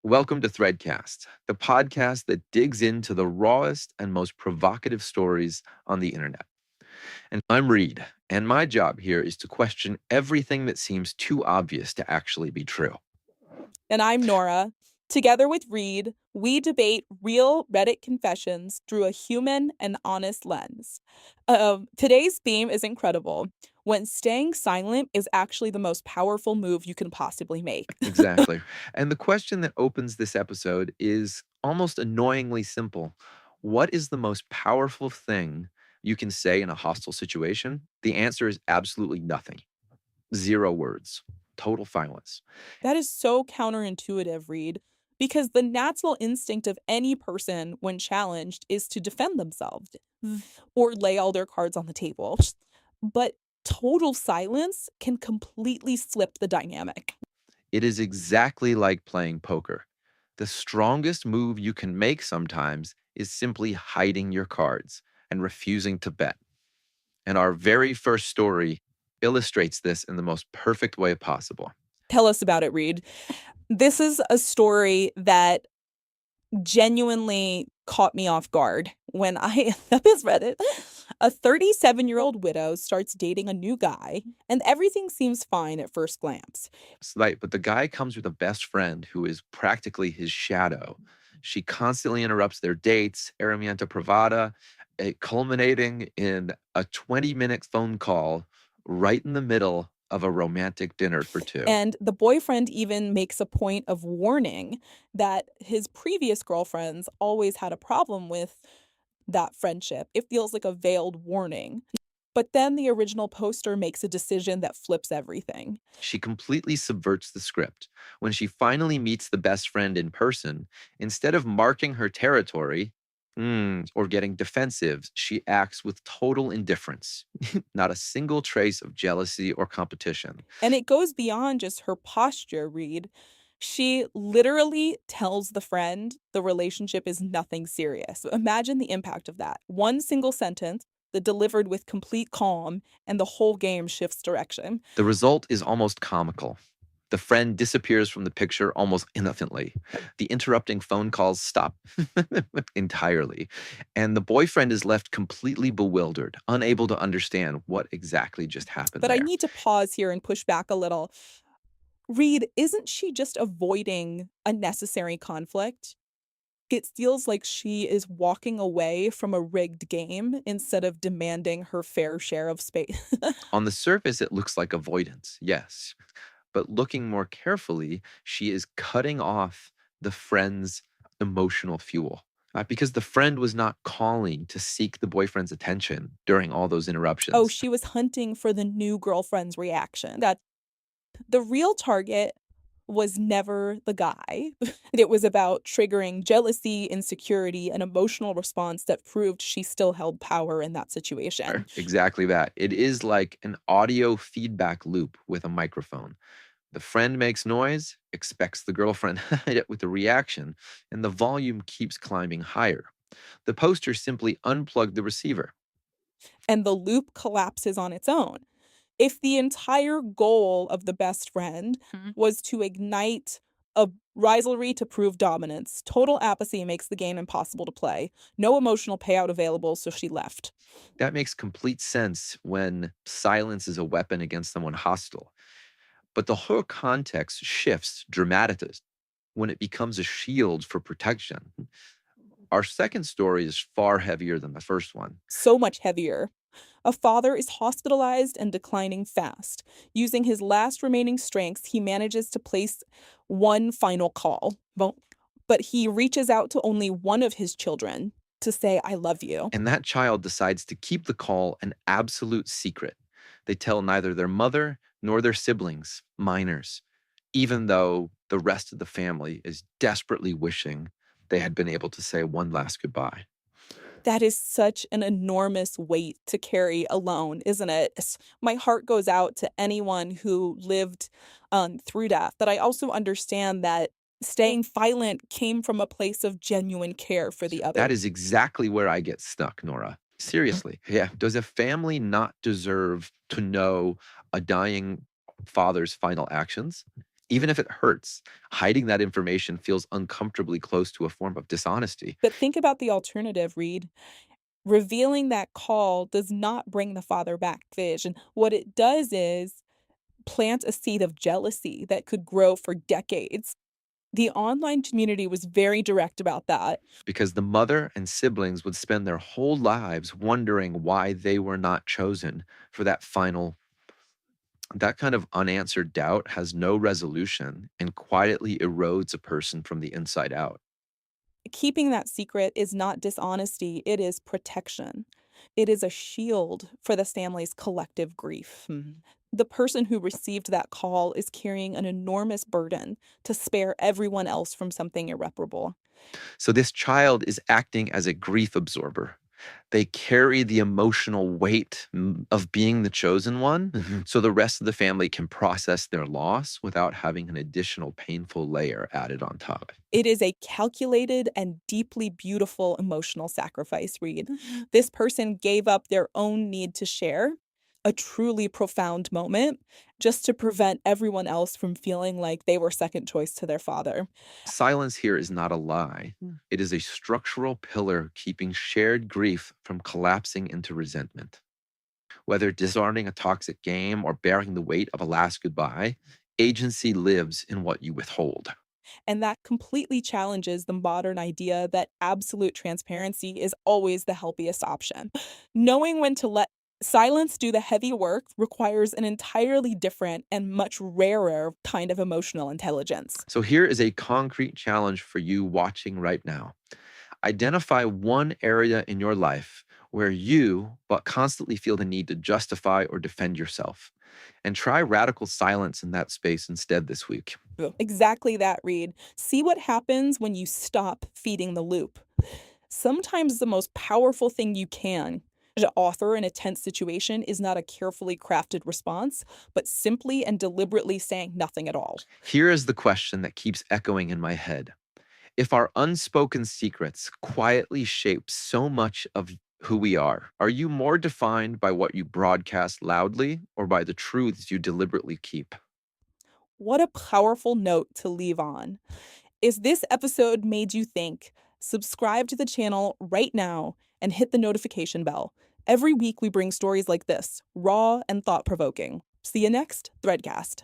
Welcome to ThreadCast, the podcast that digs into the rawest and most provocative stories on the internet. And I'm Reed, and my job here is to question everything that seems too obvious to actually be true. And I'm Nora. Together with Reed, we debate real Reddit confessions through a human and honest lens. Today's theme is incredible. When staying silent is actually the most powerful move you can possibly make. Exactly. And the question that opens this episode is almost annoyingly simple. What is the most powerful thing you can say in a hostile situation? The answer is absolutely nothing. 0 words. Total silence. That is so counterintuitive, Reed, because the natural instinct of any person when challenged is to defend themselves or lay all their cards on the table. But total silence can completely flip the dynamic. It is exactly like playing poker. The strongest move you can make sometimes is simply hiding your cards and refusing to bet. And our very first story illustrates this in the most perfect way possible. Tell us about it, Reed. This is a story that genuinely caught me off guard when I this Reddit. A 37-year-old widow starts dating a new guy, and everything seems fine at first glance. Slight, but the guy comes with a best friend who is practically his shadow. She constantly interrupts their dates, herramienta privada, culminating in a 20-minute phone call right in the middle of a romantic dinner for two. And the boyfriend even makes a point of warning that his previous girlfriends always had a problem with that friendship. It feels like a veiled warning. But then the original poster makes a decision that flips everything. She completely subverts the script. When she finally meets the best friend in person, instead of marking her territory or getting defensive, she acts with total indifference, not a single trace of jealousy or competition. And it goes beyond just her posture, Reed. She literally tells the friend the relationship is nothing serious. Imagine the impact of that. One single sentence that delivered with complete calm, and the whole game shifts direction. The result is almost comical. The friend disappears from the picture almost innocently. The interrupting phone calls stop entirely. And the boyfriend is left completely bewildered, unable to understand what exactly just happened But I there. need to pause here and push back a little. Reed, isn't she just avoiding unnecessary conflict? It feels like she is walking away from a rigged game instead of demanding her fair share of space. On the surface, it looks like avoidance, yes. But looking more carefully, she is cutting off the friend's emotional fuel. Because the friend was not calling to seek the boyfriend's attention during all those Oh, interruptions. she was hunting for the new girlfriend's reaction. That the real target was never the guy. It was about triggering jealousy, insecurity, an emotional response that proved she still held power in that situation. Exactly that. It is like an audio feedback loop with a microphone. The friend makes noise, expects the girlfriend with a reaction, and the volume keeps climbing higher. The poster simply unplugged the receiver. And the loop collapses on its own. If the entire goal of the best friend was to ignite a rivalry to prove dominance, total apathy makes the game impossible to play. No emotional payout available, so she left. That makes complete sense when silence is a weapon against someone hostile. But the whole context shifts dramatically when it becomes a shield for protection. Our second story is far heavier than the first one. So much heavier. A father is hospitalized and declining fast. Using his last remaining strength, he manages to place one final call. But he reaches out to only one of his children to say, I love you. And that child decides to keep the call an absolute secret. They tell neither their mother nor their siblings, minors, even though the rest of the family is desperately wishing they had been able to say one last goodbye. That is such an enormous weight to carry alone, isn't it? My heart goes out to anyone who lived through death. But I also understand that staying silent came from a place of genuine care for the other. That is exactly where I get stuck, Nora. Seriously. Yeah. Does a family not deserve to know a dying father's final actions? Even if it hurts, hiding that information feels uncomfortably close to a form of dishonesty. But think about the alternative, Reed. Revealing that call does not bring the father back vision. What it does is plant a seed of jealousy that could grow for decades. The online community was very direct about that. Because the mother and siblings would spend their whole lives wondering why they were not chosen for that final. That kind of unanswered doubt has no resolution and quietly erodes a person from the inside out. Keeping that secret is not dishonesty, it is protection. It is a shield for the family's collective grief. The person who received that call is carrying an enormous burden to spare everyone else from something irreparable. So this child is acting as a grief absorber. They carry the emotional weight of being the chosen one, so the rest of the family can process their loss without having an additional painful layer added on top. It is a calculated and deeply beautiful emotional sacrifice, Reed. This person gave up their own need to share, a truly profound moment, just to prevent everyone else from feeling like they were second choice to their father. Silence here is not a lie. It is a structural pillar keeping shared grief from collapsing into resentment. Whether disarming a toxic game or bearing the weight of a last goodbye, agency lives in what you withhold. And that completely challenges the modern idea that absolute transparency is always the healthiest option. Knowing when to let silence do the heavy work requires an entirely different and much rarer kind of emotional intelligence. So here is a concrete challenge for you watching right now. Identify one area in your life where you, but constantly feel the need to justify or defend yourself. And try radical silence in that space instead this week. Exactly that, Reed. See what happens when you stop feeding the loop. Sometimes the most powerful thing you can to offer in a tense situation is not a carefully crafted response, but simply and deliberately saying nothing at all. Here is the question that keeps echoing in my head. If our unspoken secrets quietly shape so much of who we are you more defined by what you broadcast loudly or by the truths you deliberately keep? What a powerful note to leave on. If this episode made you think, subscribe to the channel right now and hit the notification bell. Every week we bring stories like this, raw and thought-provoking. See you next ThreadCast.